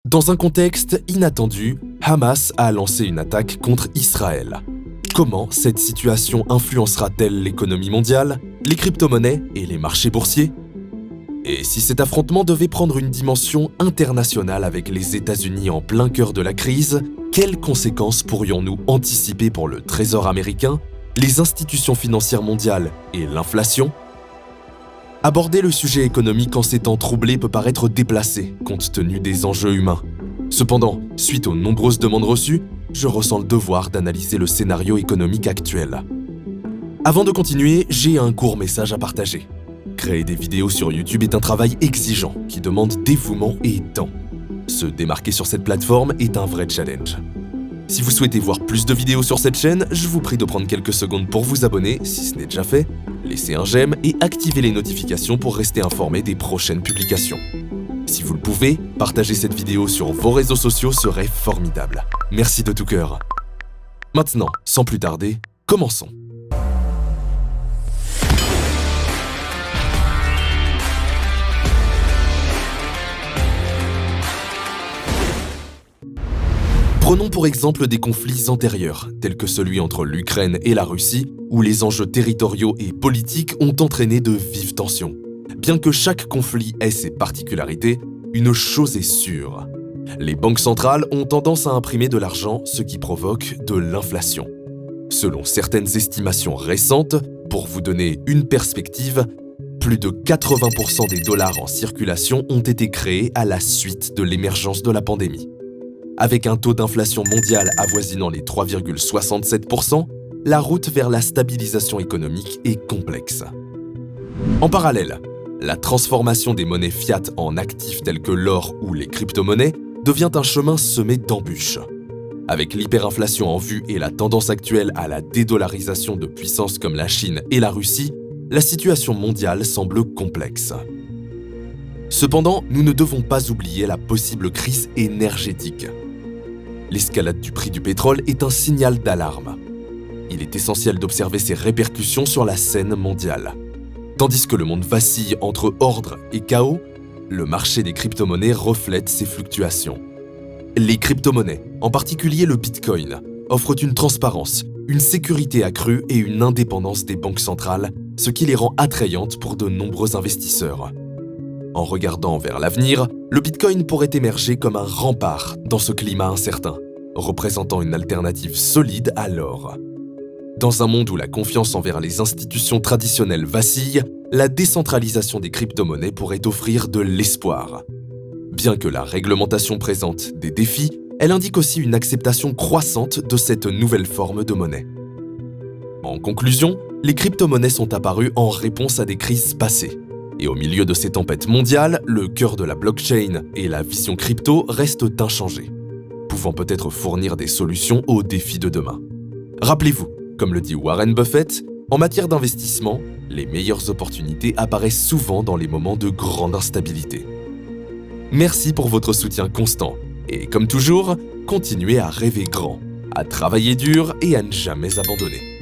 Dans un contexte inattendu, Hamas a lancé une attaque contre Israël. Comment cette situation influencera-t-elle l'économie mondiale, les crypto-monnaies et les marchés boursiers ? Et si cet affrontement devait prendre une dimension internationale avec les États-Unis en plein cœur de la crise, quelles conséquences pourrions-nous anticiper pour le Trésor américain, les institutions financières mondiales et l'inflation ? Aborder le sujet économique en ces temps troublés peut paraître déplacé, compte tenu des enjeux humains. Cependant, suite aux nombreuses demandes reçues, je ressens le devoir d'analyser le scénario économique actuel. Avant de continuer, j'ai un court message à partager. Créer des vidéos sur YouTube est un travail exigeant qui demande dévouement et temps. Se démarquer sur cette plateforme est un vrai challenge. Si vous souhaitez voir plus de vidéos sur cette chaîne, je vous prie de prendre quelques secondes pour vous abonner, si ce n'est déjà fait, laisser un j'aime et activer les notifications pour rester informé des prochaines publications. Si vous le pouvez, partager cette vidéo sur vos réseaux sociaux serait formidable. Merci de tout cœur. Maintenant, sans plus tarder, commençons. Prenons pour exemple des conflits antérieurs, tels que celui entre l'Ukraine et la Russie, où les enjeux territoriaux et politiques ont entraîné de vives tensions. Bien que chaque conflit ait ses particularités, une chose est sûre. Les banques centrales ont tendance à imprimer de l'argent, ce qui provoque de l'inflation. Selon certaines estimations récentes, pour vous donner une perspective, plus de 80% des dollars en circulation ont été créés à la suite de l'émergence de la pandémie. Avec un taux d'inflation mondial avoisinant les 3,67%, la route vers la stabilisation économique est complexe. En parallèle, la transformation des monnaies fiat en actifs tels que l'or ou les crypto-monnaies devient un chemin semé d'embûches. Avec l'hyperinflation en vue et la tendance actuelle à la dédollarisation de puissances comme la Chine et la Russie, la situation mondiale semble complexe. Cependant, nous ne devons pas oublier la possible crise énergétique. L'escalade du prix du pétrole est un signal d'alarme. Il est essentiel d'observer ses répercussions sur la scène mondiale. Tandis que le monde vacille entre ordre et chaos, le marché des crypto-monnaies reflète ces fluctuations. Les crypto-monnaies, en particulier le Bitcoin, offrent une transparence, une sécurité accrue et une indépendance des banques centrales, ce qui les rend attrayantes pour de nombreux investisseurs. En regardant vers l'avenir, le Bitcoin pourrait émerger comme un rempart dans ce climat incertain, représentant une alternative solide à l'or. Dans un monde où la confiance envers les institutions traditionnelles vacille, la décentralisation des crypto-monnaies pourrait offrir de l'espoir. Bien que la réglementation présente des défis, elle indique aussi une acceptation croissante de cette nouvelle forme de monnaie. En conclusion, les crypto-monnaies sont apparues en réponse à des crises passées. Et au milieu de ces tempêtes mondiales, le cœur de la blockchain et la vision crypto restent inchangés, pouvant peut-être fournir des solutions aux défis de demain. Rappelez-vous, comme le dit Warren Buffett, en matière d'investissement, les meilleures opportunités apparaissent souvent dans les moments de grande instabilité. Merci pour votre soutien constant et comme toujours, continuez à rêver grand, à travailler dur et à ne jamais abandonner.